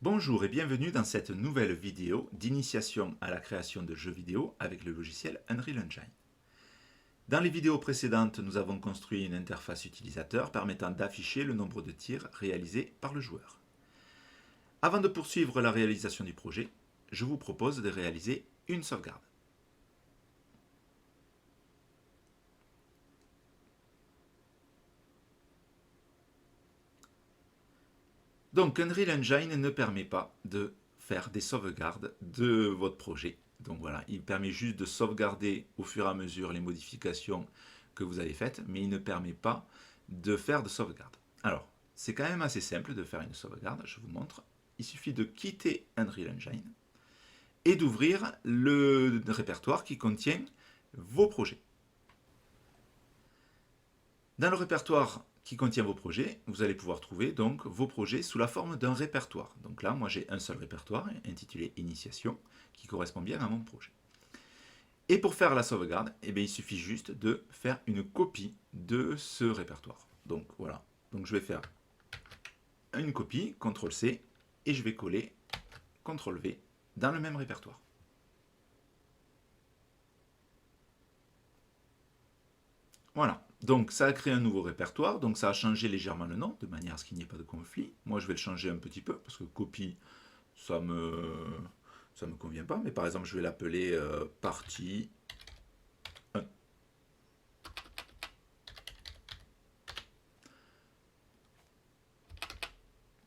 Bonjour et bienvenue dans cette nouvelle vidéo d'initiation à la création de jeux vidéo avec le logiciel Unreal Engine. Dans les vidéos précédentes, nous avons construit une interface utilisateur permettant d'afficher le nombre de tirs réalisés par le joueur. Avant de poursuivre la réalisation du projet, je vous propose de réaliser une sauvegarde. Donc Unreal Engine ne permet pas de faire des sauvegardes de votre projet. Donc voilà, il permet juste de sauvegarder au fur et à mesure les modifications que vous avez faites, mais il ne permet pas de faire de sauvegarde. Alors, c'est quand même assez simple de faire une sauvegarde, je vous montre. Il suffit de quitter Unreal Engine et d'ouvrir le répertoire qui contient vos projets. Dans le répertoire qui contient vos projets, vous allez pouvoir trouver donc vos projets sous la forme d'un répertoire. Donc là, moi j'ai un seul répertoire intitulé Initiation qui correspond bien à mon projet. Et pour faire la sauvegarde, eh bien, il suffit juste de faire une copie de ce répertoire. Donc voilà, donc je vais faire une copie, CTRL-C, et je vais coller CTRL-V dans le même répertoire. Voilà, donc ça a créé un nouveau répertoire, donc ça a changé légèrement le nom, de manière à ce qu'il n'y ait pas de conflit. Moi je vais le changer un petit peu, parce que copie, ça me convient pas, mais par exemple je vais l'appeler partie 1.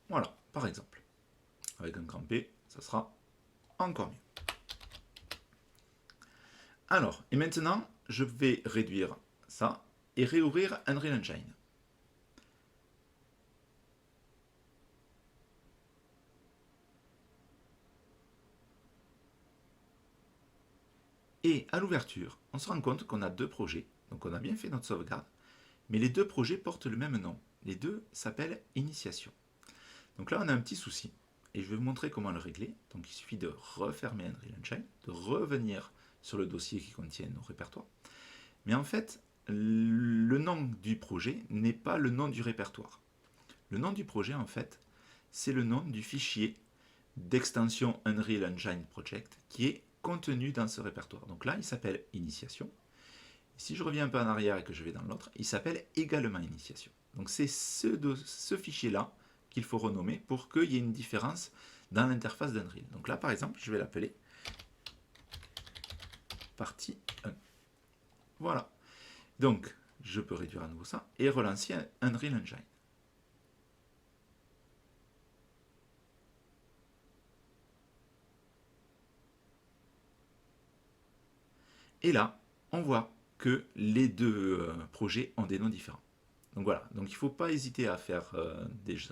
Voilà, par exemple. Avec un grand P, ça sera encore mieux. Alors, et maintenant, je vais réduire ça et réouvrir Unreal Engine. Et à l'ouverture, on se rend compte qu'on a deux projets. Donc on a bien fait notre sauvegarde, mais les deux projets portent le même nom. Les deux s'appellent Initiation. Donc là, on a un petit souci. Et je vais vous montrer comment le régler. Donc il suffit de refermer Unreal Engine, de revenir sur le dossier qui contient nos répertoires. Mais en fait, le nom du projet n'est pas le nom du répertoire. Le nom du projet, en fait, c'est le nom du fichier d'extension Unreal Engine Project qui est contenu dans ce répertoire. Donc là, il s'appelle Initiation. Si je reviens un peu en arrière et que je vais dans l'autre, il s'appelle également Initiation. Donc c'est ce fichier-là qu'il faut renommer pour qu'il y ait une différence dans l'interface d'Unreal. Donc là, par exemple, je vais l'appeler partie 1. Voilà. Donc, je peux réduire à nouveau ça et relancer Unreal Engine. Et là, on voit que les deux projets ont des noms différents. Donc voilà, donc il ne faut pas hésiter à faire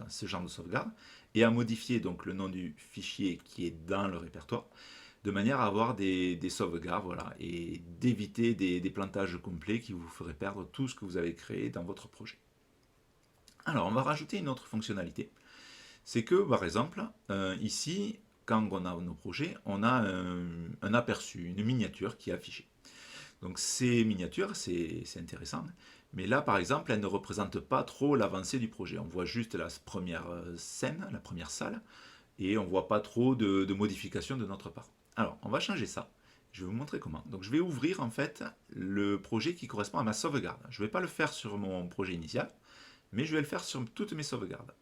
ce genre de sauvegarde et à modifier donc le nom du fichier qui est dans le répertoire de manière à avoir des sauvegardes voilà, et d'éviter des plantages complets qui vous feraient perdre tout ce que vous avez créé dans votre projet. Alors on va rajouter une autre fonctionnalité, c'est que par exemple ici quand on a nos projets on a un aperçu, une miniature qui est affichée. Donc ces miniatures, c'est intéressant. Mais là, par exemple, elles ne représentent pas trop l'avancée du projet. On voit juste la première scène, la première salle, et on ne voit pas trop de modifications de notre part. Alors, on va changer ça. Je vais vous montrer comment. Donc, je vais ouvrir en fait le projet qui correspond à ma sauvegarde. Je ne vais pas le faire sur mon projet initial, mais je vais le faire sur toutes mes sauvegardes.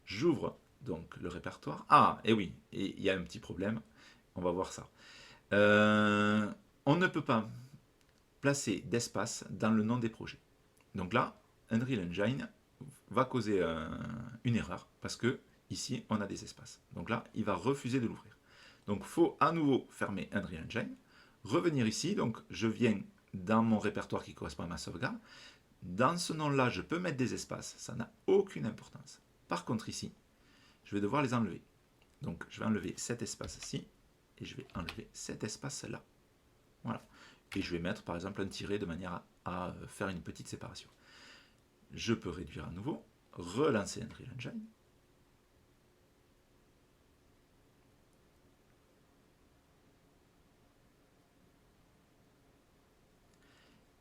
J'ouvre donc le répertoire. Ah, et oui, il y a un petit problème. On va voir ça. On ne peut pas placer d'espace dans le nom des projets. Donc là, Unreal Engine va causer une erreur parce que ici, on a des espaces. Donc là, il va refuser de l'ouvrir. Donc il faut à nouveau fermer Unreal Engine, revenir ici. Donc je viens dans mon répertoire qui correspond à ma sauvegarde. Dans ce nom-là, je peux mettre des espaces. Ça n'a aucune importance. Par contre, ici, je vais devoir les enlever. Donc je vais enlever cet espace-ci et je vais enlever cet espace-là. Voilà. Et je vais mettre par exemple un tiret de manière à faire une petite séparation. Je peux réduire à nouveau, relancer Unreal Engine.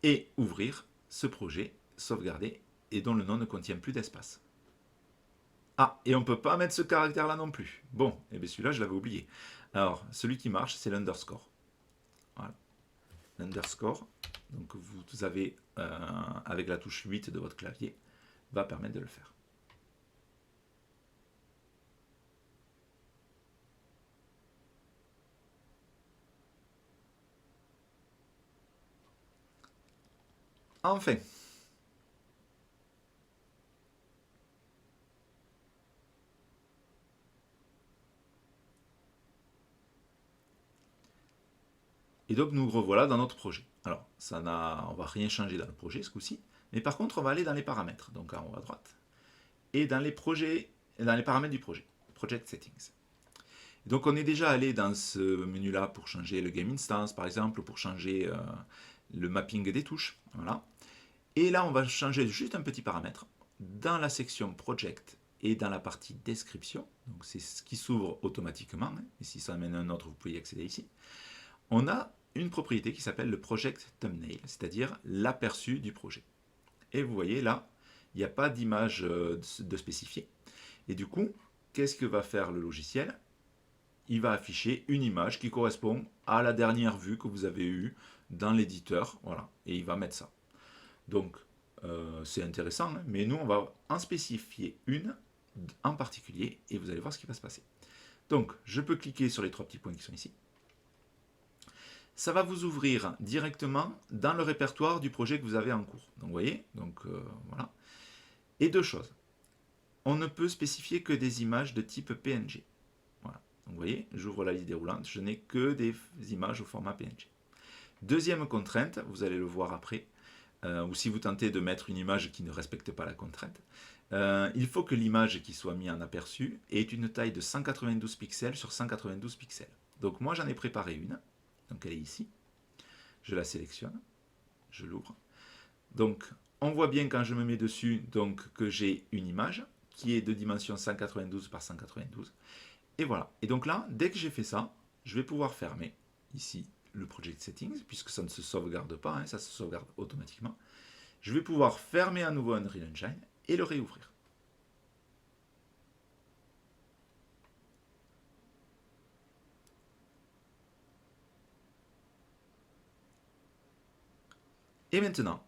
Et ouvrir ce projet sauvegardé et dont le nom ne contient plus d'espace. Ah, et on ne peut pas mettre ce caractère-là non plus. Bon, et bien celui-là, je l'avais oublié. Alors, celui qui marche, c'est l'underscore. Voilà, l'underscore. Donc vous avez, avec la touche 8 de votre clavier, va permettre de le faire. Enfin, et donc nous revoilà dans notre projet. Alors, on ne va rien changer dans le projet ce coup-ci, mais par contre, on va aller dans les paramètres, donc en haut à droite, et dans les projets, dans les paramètres du projet, Project Settings. Donc on est déjà allé dans ce menu-là pour changer le Game Instance, par exemple, pour changer le mapping des touches. Voilà. Et là, on va changer juste un petit paramètre dans la section Project et dans la partie Description. Donc c'est ce qui s'ouvre automatiquement. Hein. Et si ça amène un autre, vous pouvez y accéder ici. On a une propriété qui s'appelle le Project Thumbnail, c'est-à-dire l'aperçu du projet. Et vous voyez là, il n'y a pas d'image de spécifiée. Et du coup, qu'est-ce que va faire le logiciel? Il va afficher une image qui correspond à la dernière vue que vous avez eue dans l'éditeur. Voilà, et il va mettre ça. Donc, c'est intéressant, hein, mais nous, on va en spécifier une en particulier et vous allez voir ce qui va se passer. Donc, je peux cliquer sur les trois petits points qui sont ici. Ça va vous ouvrir directement dans le répertoire du projet que vous avez en cours. Donc, vous voyez, donc voilà. Et deux choses. On ne peut spécifier que des images de type PNG. Voilà. Donc, vous voyez, j'ouvre la liste déroulante, je n'ai que des images au format PNG. Deuxième contrainte, vous allez le voir après, ou si vous tentez de mettre une image qui ne respecte pas la contrainte, il faut que l'image qui soit mise en aperçu ait une taille de 192 pixels sur 192 pixels. Donc moi j'en ai préparé une, donc elle est ici, je la sélectionne, je l'ouvre. Donc on voit bien quand je me mets dessus donc, que j'ai une image qui est de dimension 192 par 192. Et voilà. Et donc là, dès que j'ai fait ça, je vais pouvoir fermer ici le Project Settings, puisque ça ne se sauvegarde pas, hein, ça se sauvegarde automatiquement. Je vais pouvoir fermer à nouveau Unreal Engine et le réouvrir. Et maintenant,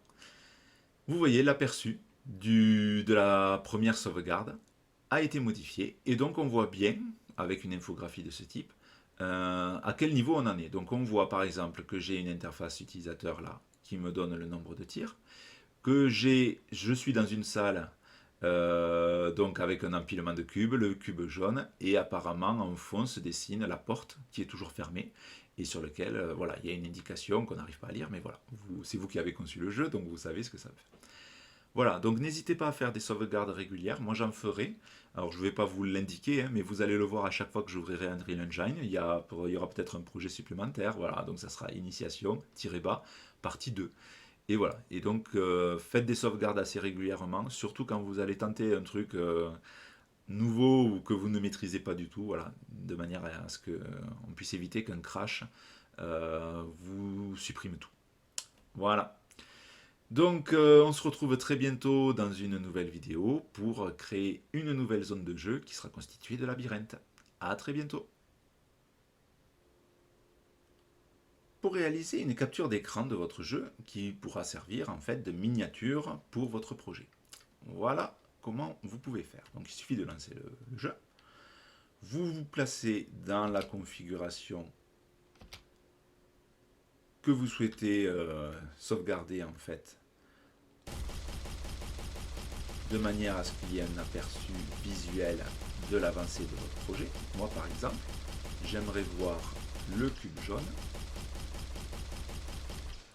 vous voyez l'aperçu de la première sauvegarde a été modifié. Et donc on voit bien, avec une infographie de ce type, à quel niveau on en est. Donc on voit par exemple que j'ai une interface utilisateur là qui me donne le nombre de tirs, que je suis dans une salle donc avec un empilement de cubes, le cube jaune, et apparemment en fond se dessine la porte qui est toujours fermée et sur lequel voilà, il y a une indication qu'on n'arrive pas à lire, mais voilà, c'est vous qui avez conçu le jeu, donc vous savez ce que ça fait. Voilà, donc n'hésitez pas à faire des sauvegardes régulières, moi j'en ferai. Alors je ne vais pas vous l'indiquer, hein, mais vous allez le voir à chaque fois que j'ouvrirai Unreal Engine, il y aura peut-être un projet supplémentaire, voilà, donc ça sera initiation, tiré bas, partie 2. Et voilà, et donc faites des sauvegardes assez régulièrement, surtout quand vous allez tenter un truc nouveau ou que vous ne maîtrisez pas du tout, voilà, de manière à ce qu'on puisse éviter qu'un crash vous supprime tout. Voilà. Donc on se retrouve très bientôt dans une nouvelle vidéo pour créer une nouvelle zone de jeu qui sera constituée de labyrinthes. A très bientôt. Pour réaliser une capture d'écran de votre jeu qui pourra servir en fait de miniature pour votre projet. Voilà comment vous pouvez faire. Donc il suffit de lancer le jeu. Vous vous placez dans la configuration que vous souhaitez sauvegarder en fait, de manière à ce qu'il y ait un aperçu visuel de l'avancée de votre projet. Moi par exemple, j'aimerais voir le cube jaune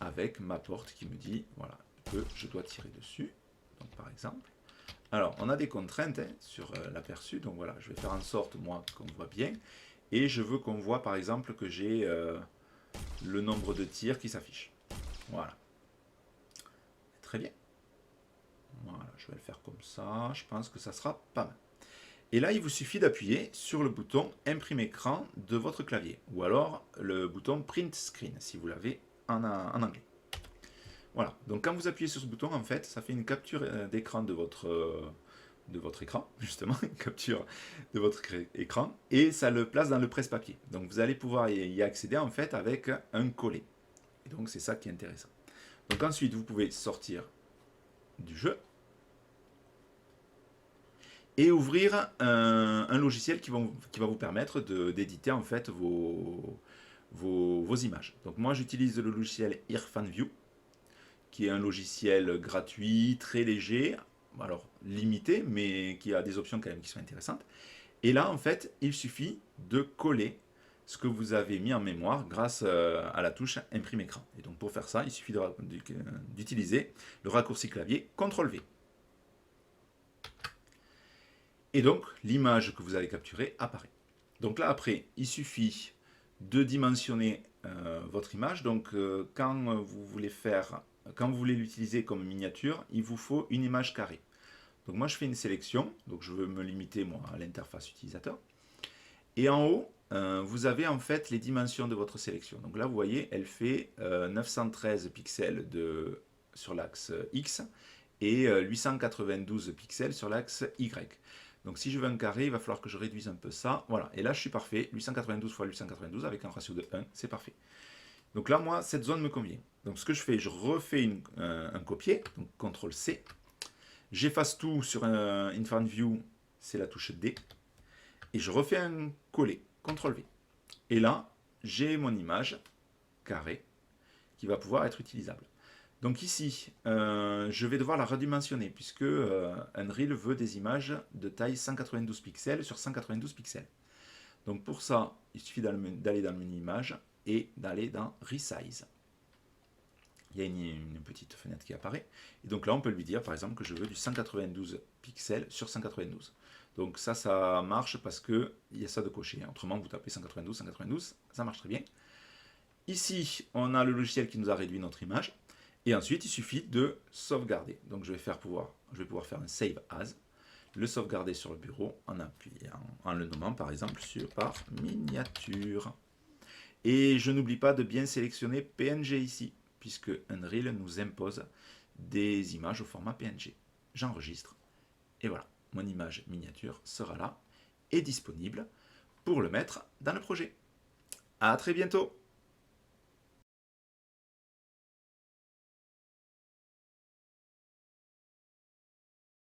avec ma porte qui me dit voilà, que je dois tirer dessus. Donc par exemple, alors on a des contraintes hein, sur l'aperçu, donc voilà, je vais faire en sorte moi qu'on voit bien, et je veux qu'on voit par exemple que j'ai le nombre de tirs qui s'affiche. Voilà. Très bien. Voilà, je vais le faire comme ça, je pense que ça sera pas mal. Et là, il vous suffit d'appuyer sur le bouton Imprimer écran de votre clavier, ou alors le bouton Print Screen, si vous l'avez en anglais. Voilà, donc quand vous appuyez sur ce bouton, en fait, ça fait une capture d'écran de votre de votre écran, justement, une capture de votre écran, et ça le place dans le presse-papier. Donc vous allez pouvoir y accéder en fait avec un collet. Et donc c'est ça qui est intéressant. Donc ensuite, vous pouvez sortir du jeu et ouvrir un logiciel qui va vous permettre d'éditer en fait vos images. Donc moi j'utilise le logiciel IrfanView, qui est un logiciel gratuit, très léger, alors limité, mais qui a des options quand même qui sont intéressantes. Et là, en fait, il suffit de coller ce que vous avez mis en mémoire grâce à la touche imprime écran. Et donc pour faire ça, il suffit d'utiliser le raccourci clavier CTRL-V. Et donc l'image que vous avez capturée apparaît. Donc là après, il suffit de dimensionner votre image. Donc quand vous voulez l'utiliser comme miniature, il vous faut une image carrée. Donc moi je fais une sélection, donc je veux me limiter moi à l'interface utilisateur. Et en haut, vous avez en fait les dimensions de votre sélection. Donc là vous voyez, elle fait 913 pixels sur l'axe X et 892 pixels sur l'axe Y. Donc si je veux un carré, il va falloir que je réduise un peu ça. Voilà, et là je suis parfait, 892 x 892 avec un ratio de 1, c'est parfait. Donc là moi, cette zone me convient. Donc ce que je fais, je refais un copier, donc CTRL-C. J'efface tout sur IrfanView, c'est la touche D. Et je refais un coller, CTRL-V. Et là, j'ai mon image carrée qui va pouvoir être utilisable. Donc ici, je vais devoir la redimensionner puisque Unreal veut des images de taille 192 pixels sur 192 pixels. Donc pour ça, il suffit d'aller dans le menu image et d'aller dans Resize. Il y a une petite fenêtre qui apparaît. Et donc là, on peut lui dire, par exemple, que je veux du 192 pixels sur 192. Donc ça marche parce qu'il y a ça de coché. Autrement, vous tapez 192, 192, ça marche très bien. Ici, on a le logiciel qui nous a réduit notre image. Et ensuite, il suffit de sauvegarder. Donc je vais pouvoir faire un Save As, le sauvegarder sur le bureau en appuyant, en le nommant par exemple par miniature. Et je n'oublie pas de bien sélectionner PNG ici, puisque Unreal nous impose des images au format PNG. J'enregistre, et voilà, mon image miniature sera là et disponible pour le mettre dans le projet. À très bientôt!